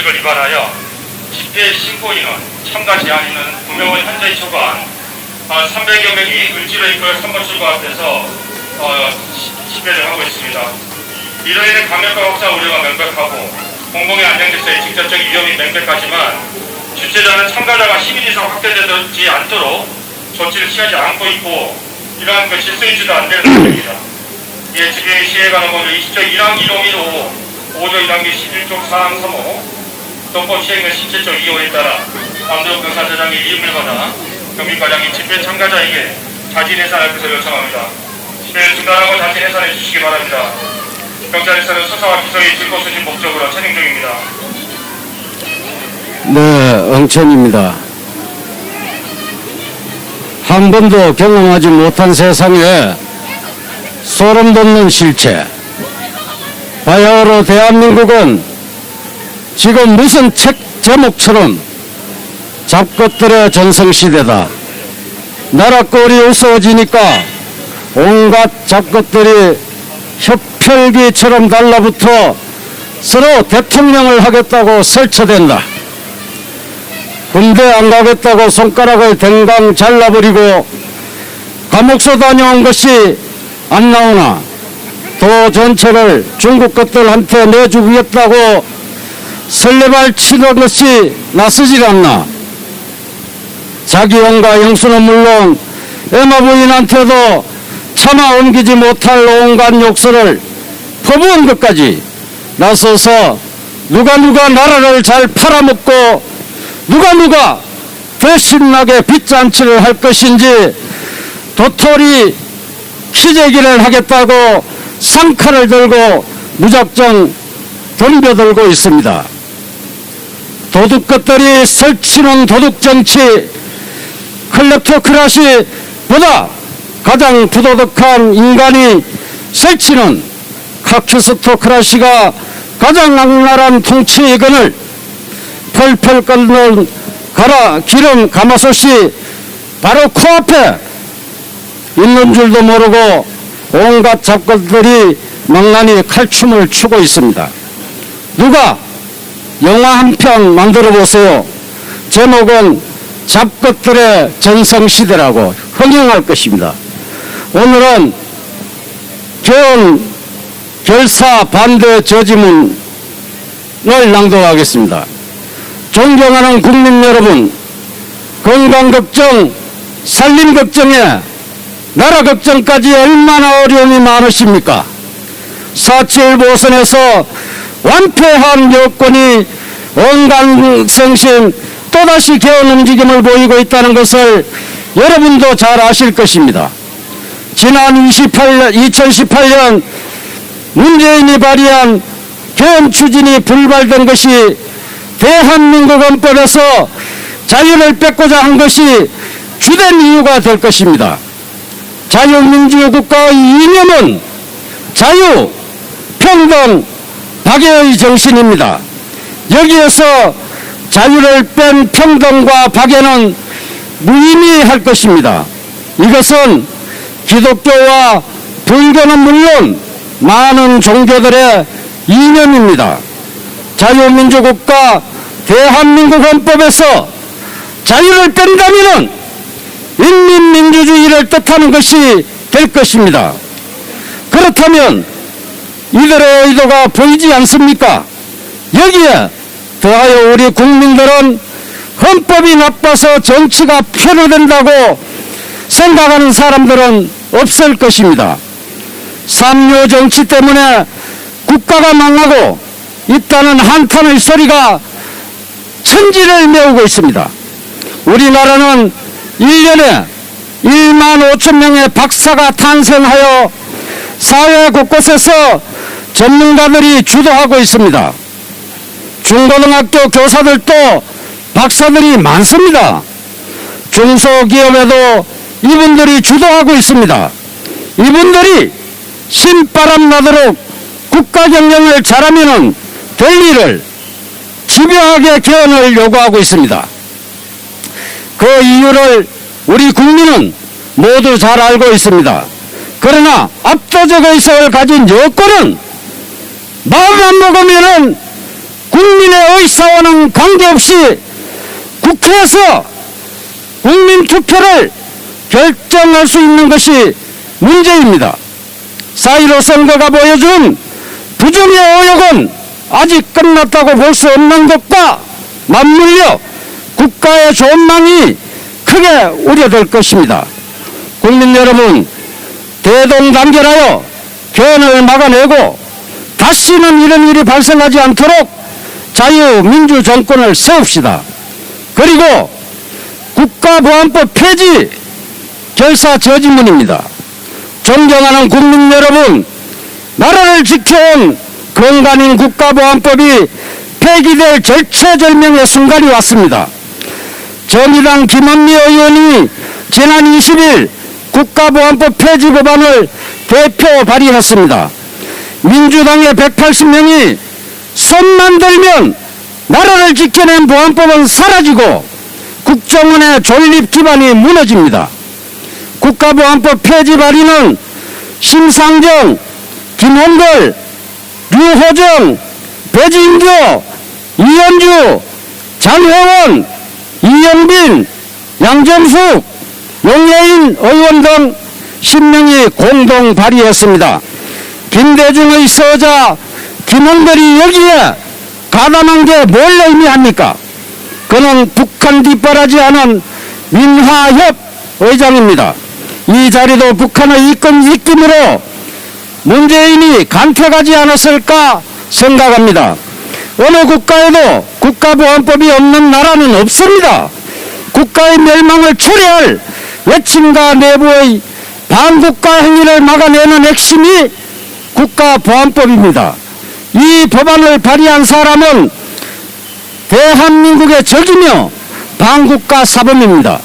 원칙을 위반하여 집회 신고 인원, 참가 제한 인원 구명을 현저히 초과한 300여 명이 을지로 입구역 3번 출구 앞에서 집회를 하고 있습니다. 이로 인해 감염과 확산 우려가 명백하고 공공의 안전질서에 직접적 위험이 명백하지만 주최자는 참가자가 10인 이상 확대되지 않도록 조치를 취하지 않고 있고 이러한 질서유지도 안 되는 상태입니다. 이에 지금 시행관 넘버 20조 1항 1515, 5조 1항 11조 4항 3호, 동법 시행령 17조 2호에 따라 남도읍 경찰서장이 이음을 받아 경비과장이 집회 참가자에게 자진 해산할 것을 요청합니다. 집회를 중단하고 자진 해산해 주시기 바랍니다. 경찰에서는 수사와 기소의 증거수집 목적으로 진행 중입니다. 네, 응천입니다. 한 번도 경험하지 못한 세상에 소름 돋는 실체. 바야흐로 대한민국은 지금 무슨 책 제목처럼 잡것들의 전성시대다. 나라 꼴이 어두워지니까 온갖 잡것들이 협혈기처럼 달라붙어 서로 대통령을 하겠다고 설쳐댄다. 군대 안 가겠다고 손가락을 댕강 잘라버리고 감옥소 다녀온 것이 안 나오나 도 전체를 중국 것들한테 내주겠다고 설레발 치는 것이 나서질 않나. 자기용과 영수는 물론 에마 부인한테도 차마 옮기지 못할 온갖 욕설을 퍼부은 것까지 나서서 누가 나라를 잘 팔아먹고 누가 대신나게 빚잔치를 할 것인지 도토리 키재기를 하겠다고 쌍칼을 들고 무작정 덤벼들고 있습니다. 도둑것들이 설치는 도둑정치, 클레토크라시보다 가장 부도덕한 인간이 설치는 카키스토크라시가 가장 악랄한 통치의건을 펄펄 끓는 기름 가마솥이 바로 코앞에 있는 줄도 모르고 온갖 잡것들이 망나니 칼춤을 추고 있습니다. 누가 영화 한 편 만들어 보세요. 제목은 잡것들의 전성시대라고 흥행할 것입니다. 오늘은 개헌 결사 반대 저지문을 낭독하겠습니다. 존경하는 국민 여러분, 건강 걱정, 살림 걱정에 나라 걱정까지 얼마나 어려움이 많으십니까? 4.7 보선에서 완패한 여권이 온강생심 또다시 개헌 움직임을 보이고 있다는 것을 여러분도 잘 아실 것입니다. 지난 2018년 문재인이 발의한 개헌 추진이 불발된 것이 대한민국 헌법에서 자유를 뺏고자 한 것이 주된 이유가 될 것입니다. 자유민주국가의 이념은 자유, 평등, 박애의 정신입니다. 여기에서 자유를 뺀 평등과 박애는 무의미할 것입니다. 이것은 기독교와 불교는 물론 많은 종교들의 이념입니다. 자유민주국가 대한민국 헌법에서 자유를 뺀다면 인민민주주의를 뜻하는 것이 될 것입니다. 그렇다면 이들의 의도가 보이지 않습니까? 여기에 더하여 우리 국민들은 헌법이 나빠서 정치가 폐로된다고 생각하는 사람들은 없을 것입니다. 삼류 정치 때문에 국가가 망하고 있다는 한탄의 소리가 천지를 메우고 있습니다. 우리나라는 1년에 1만 5천 명의 박사가 탄생하여 사회 곳곳에서 전문가들이 주도하고 있습니다. 중고등학교 교사들도 박사들이 많습니다. 중소기업에도 이분들이 주도하고 있습니다. 이분들이 신바람 나도록 국가 경영을 잘하면 될 일을 집요하게 개헌을 요구하고 있습니다. 그 이유를 우리 국민은 모두 잘 알고 있습니다. 그러나 압도적 의석을 가진 여권은 마음만 먹으면 국민의 의사와는 관계없이 국회에서 국민투표를 결정할 수 있는 것이 문제입니다. 4.15 선거가 보여준 부정의 의혹은 아직 끝났다고 볼 수 없는 것과 맞물려 국가의 존망이 크게 우려될 것입니다. 국민 여러분, 대동단결하여 견해를 막아내고 다시는 이런 일이 발생하지 않도록 자유민주정권을 세웁시다. 그리고 국가보안법 폐지 결사 저지문입니다. 존경하는 국민 여러분, 나라를 지켜온 근간인 국가보안법이 폐기될 절체절명의 순간이 왔습니다. 정의당 김한미 의원이 지난 20일 국가보안법 폐지 법안을 대표 발의했습니다. 민주당의 180명이 손만 들면 나라를 지켜낸 보안법은 사라지고 국정원의 존립 기반이 무너집니다. 국가보안법 폐지 발의는 심상정, 김홍걸, 류호정, 배진교, 이현주, 장혜원, 이영빈, 양정숙, 용혜인 의원 등 10명이 공동 발의했습니다. 김대중의 서자 김홍걸이 여기에 가담한 게 뭘 의미합니까? 그는 북한 뒷바라지하는 민화협 의장입니다. 이 자리도 북한의 입김으로 문재인이 간택하지 않았을까 생각합니다. 어느 국가에도 국가보안법이 없는 나라는 없습니다. 국가의 멸망을 초래할 외침과 내부의 반국가 행위를 막아내는 핵심이 국가보안법입니다. 이 법안을 발의한 사람은 대한민국의 적이며 반국가 사범입니다.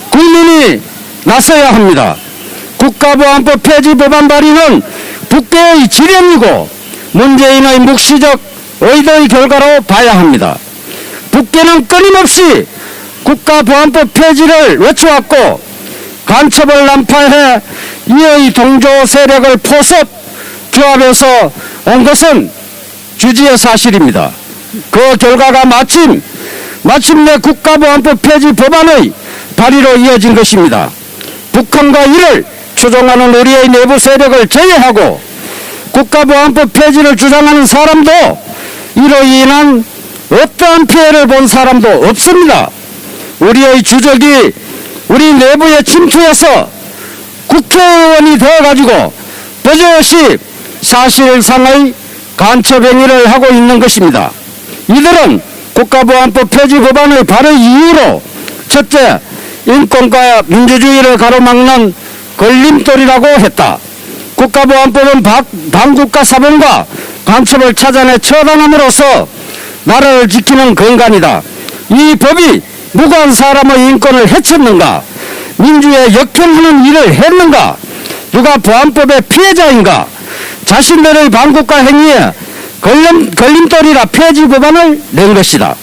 국민이 나서야 합니다. 국가보안법 폐지 법안 발의는 국회의 지령이고 문재인의 묵시적 의도의 결과로 봐야 합니다. 국회는 끊임없이 국가보안법 폐지를 외쳐왔고 간첩을 난파해 이의 동조 세력을 포섭 규합해서 온 것은 주지의 사실입니다. 그 결과가 마침내 국가보안법 폐지 법안의 발의로 이어진 것입니다. 북한과 이를 추종하는 우리의 내부 세력을 제외하고 국가보안법 폐지를 주장하는 사람도 이로 인한 어떠한 피해를 본 사람도 없습니다. 우리의 주적이 우리 내부에 침투해서 국회의원이 되어가지고 버젓이 사실상의 간첩 행위를 하고 있는 것입니다. 이들은 국가보안법 폐지 법안의 발의 이유로 첫째, 인권과 민주주의를 가로막는 걸림돌이라고 했다. 국가보안법은 반국가 사범과 간첩을 찾아내 처단함으로써 나라를 지키는 근간이다. 이 법이 무고한 사람의 인권을 해쳤는가? 민주에 역행하는 일을 했는가? 누가 보안법의 피해자인가? 자신들의 반국가 행위에 걸림돌이라 폐지 법안을 낸 것이다.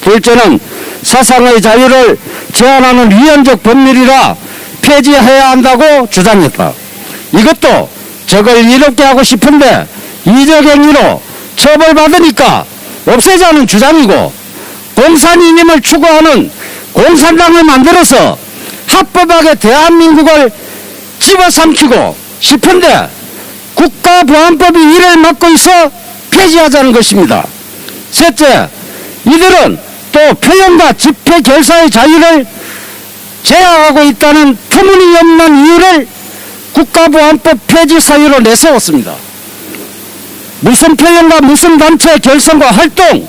둘째는 사상의 자유를 제한하는 위헌적 법률이라 폐지해야 한다고 주장했다. 이것도 적을 이롭게 하고 싶은데 이적 행위로 처벌받으니까 없애자는 주장이고 공산이념을 추구하는 공산당을 만들어서 합법하게 대한민국을 집어삼키고 싶은데 국가보안법이 이를 막고 있어 폐지하자는 것입니다. 셋째, 이들은 또 표현과 집회 결사의 자유를 제약하고 있다는 터무니없는 이유를 국가보안법 폐지 사유로 내세웠습니다. 무슨 표현과 무슨 단체 결성과 활동,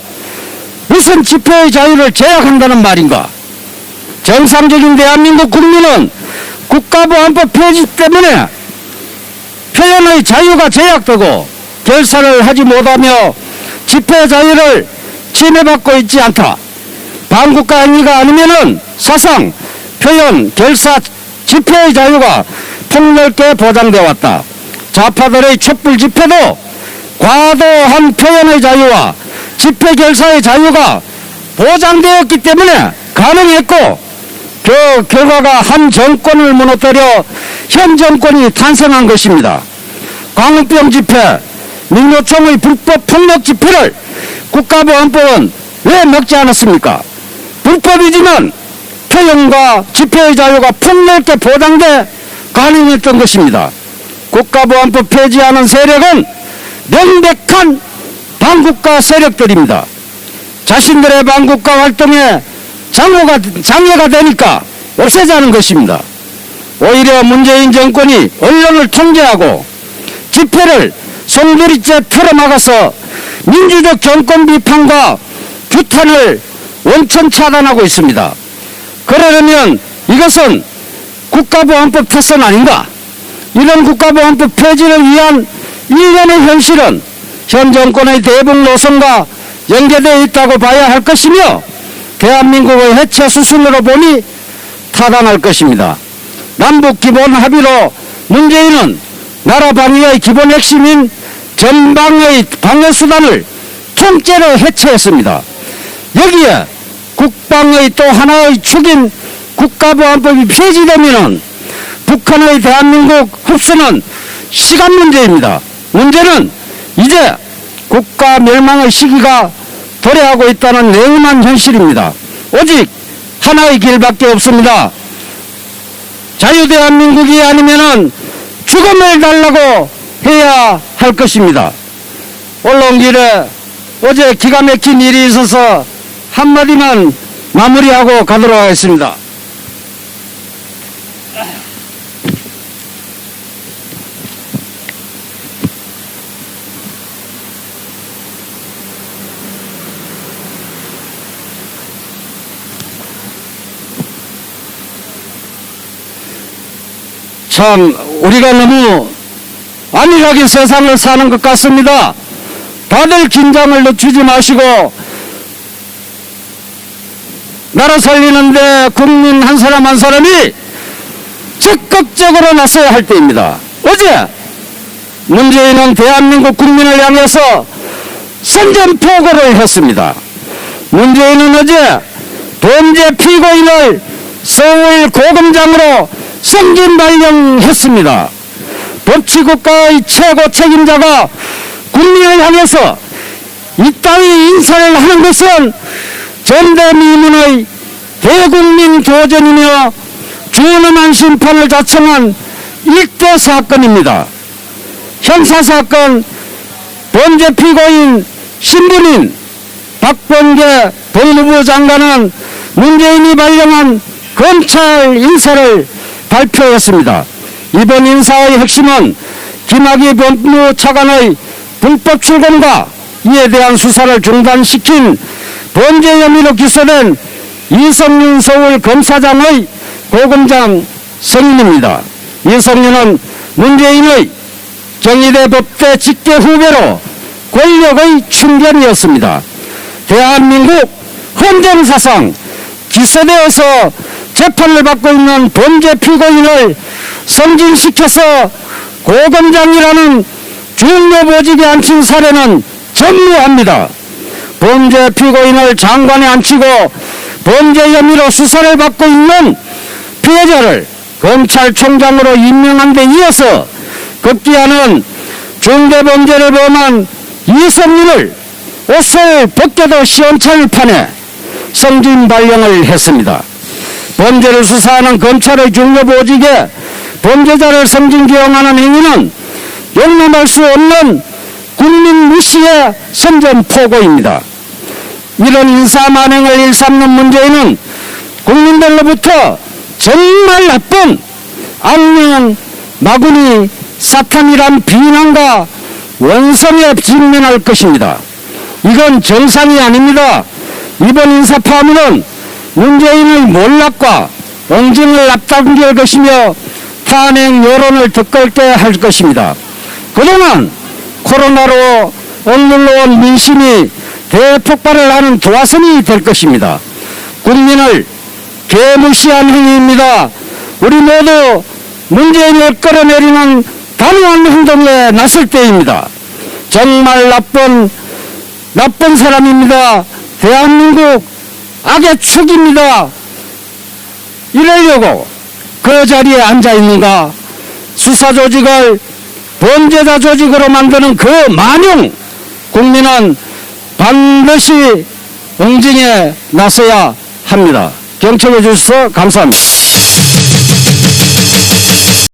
무슨 집회의 자유를 제약한다는 말인가? 정상적인 대한민국 국민은 국가보안법 폐지 때문에 표현의 자유가 제약되고 결사를 하지 못하며 집회 자유를 침해받고 있지 않다. 반국가 행위가 아니면은 사상, 표현, 결사, 집회의 자유가 폭넓게 보장되어 왔다. 좌파들의 촛불 집회도 과도한 표현의 자유와 집회 결사의 자유가 보장되었기 때문에 가능했고 그 결과가 한 정권을 무너뜨려 현 정권이 탄생한 것입니다. 광우병 집회, 민노총의 불법 폭력 집회를 국가보안법은 왜 막지 않았습니까? 불법이지만 표현과 집회의 자유가 폭넓게 보장돼 가능했던 것입니다. 국가보안법 폐지하는 세력은 명백한 반국가 세력들입니다. 자신들의 반국가 활동에 장애가 되니까 없애자는 것입니다. 오히려 문재인 정권이 언론을 통제하고 집회를 송두리째 틀어막아서 민주적 정권 비판과 규탄을 원천 차단하고 있습니다. 그러려면 이것은 국가보안법 태선 아닌가? 이런 국가보안법 폐지를 위한 일련의 현실은 현 정권의 대북 노선과 연계되어 있다고 봐야 할 것이며 대한민국의 해체 수순으로 보니 타당할 것입니다. 남북 기본 합의로 문재인은 나라 방위의 기본 핵심인 전방의 방어수단을 통째로 해체했습니다. 여기에 국방의 또 하나의 축인 국가보안법이 폐지되면 북한의 대한민국 흡수는 시간 문제입니다. 문제는 이제 국가 멸망의 시기가 도래하고 있다는 냉엄한 현실입니다. 오직 하나의 길밖에 없습니다. 자유대한민국이 아니면은 죽음을 달라고 해야 할 것입니다. 언론길에 어제 기가 막힌 일이 있어서 한마디만 마무리하고 가도록 하겠습니다. 참 우리가 너무 안일하게 세상을 사는 것 같습니다. 다들 긴장을 늦추지 마시고 나라 살리는데 국민 한 사람 한 사람이 적극적으로 나서야 할 때입니다. 어제 문재인은 대한민국 국민을 향해서 선전포고를 했습니다. 문재인은 어제 범죄 피고인을 서울 고검장으로 승진발령했습니다. 법치국가의 최고 책임자가 국민을 향해서 이따위 인사를 하는 것은 전대미문의 대국민 교전이며 준엄한 심판을 자청한 일대 사건입니다. 형사사건 범죄 피고인 신분인 박범계 법무부 장관은 문재인이 발령한 검찰 인사를 발표했습니다. 이번 인사의 핵심은 김학의 법무차관의 불법 출근과 이에 대한 수사를 중단시킨 범죄 혐의로 기소된 이성윤 서울검사장의 고검장 승인입니다. 이성윤은 문재인의 경희대 법대 직계 후배로 권력의 충견이었습니다. 대한민국 헌정사상 기소되어서 재판을 받고 있는 범죄 피고인을 승진시켜서 고검장이라는 중요 보직에 앉힌 사례는 전무합니다. 범죄 피고인을 장관에 앉히고 범죄 혐의로 수사를 받고 있는 피해자를 검찰총장으로 임명한 데 이어서 급기야는 중대범죄를 범한 이성윤을 옷을 벗겨도 시원찮을 판에 승진 발령을 했습니다. 범죄를 수사하는 검찰의 중요 보직에 범죄자를 승진 기용하는 행위는 용납할 수 없는 국민 무시의 선전포고입니다. 이런 인사만행을 일삼는 문재인은 국민들로부터 정말 나쁜 악령 마구니 사탄이란 비난과 원성에 직면할 것입니다. 이건 정상이 아닙니다. 이번 인사 파문은 문재인의 몰락과 엉증을 앞당길 것이며 탄핵 여론을 덧걸게 할 것입니다. 그동안 코로나로 억눌러 온 민심이 대폭발을 하는 도화선이 될 것입니다. 국민을 개무시한 행위입니다. 우리 모두 문재인을 끌어내리는 단호한 행동에 나설 때입니다. 정말 나쁜 사람입니다. 대한민국 악의 축입니다. 이러려고 그 자리에 앉아 있는가? 수사조직을 범죄자 조직으로 만드는 그 만용 국민은 반드시 응징에 나서야 합니다. 경청해 주셔서 감사합니다.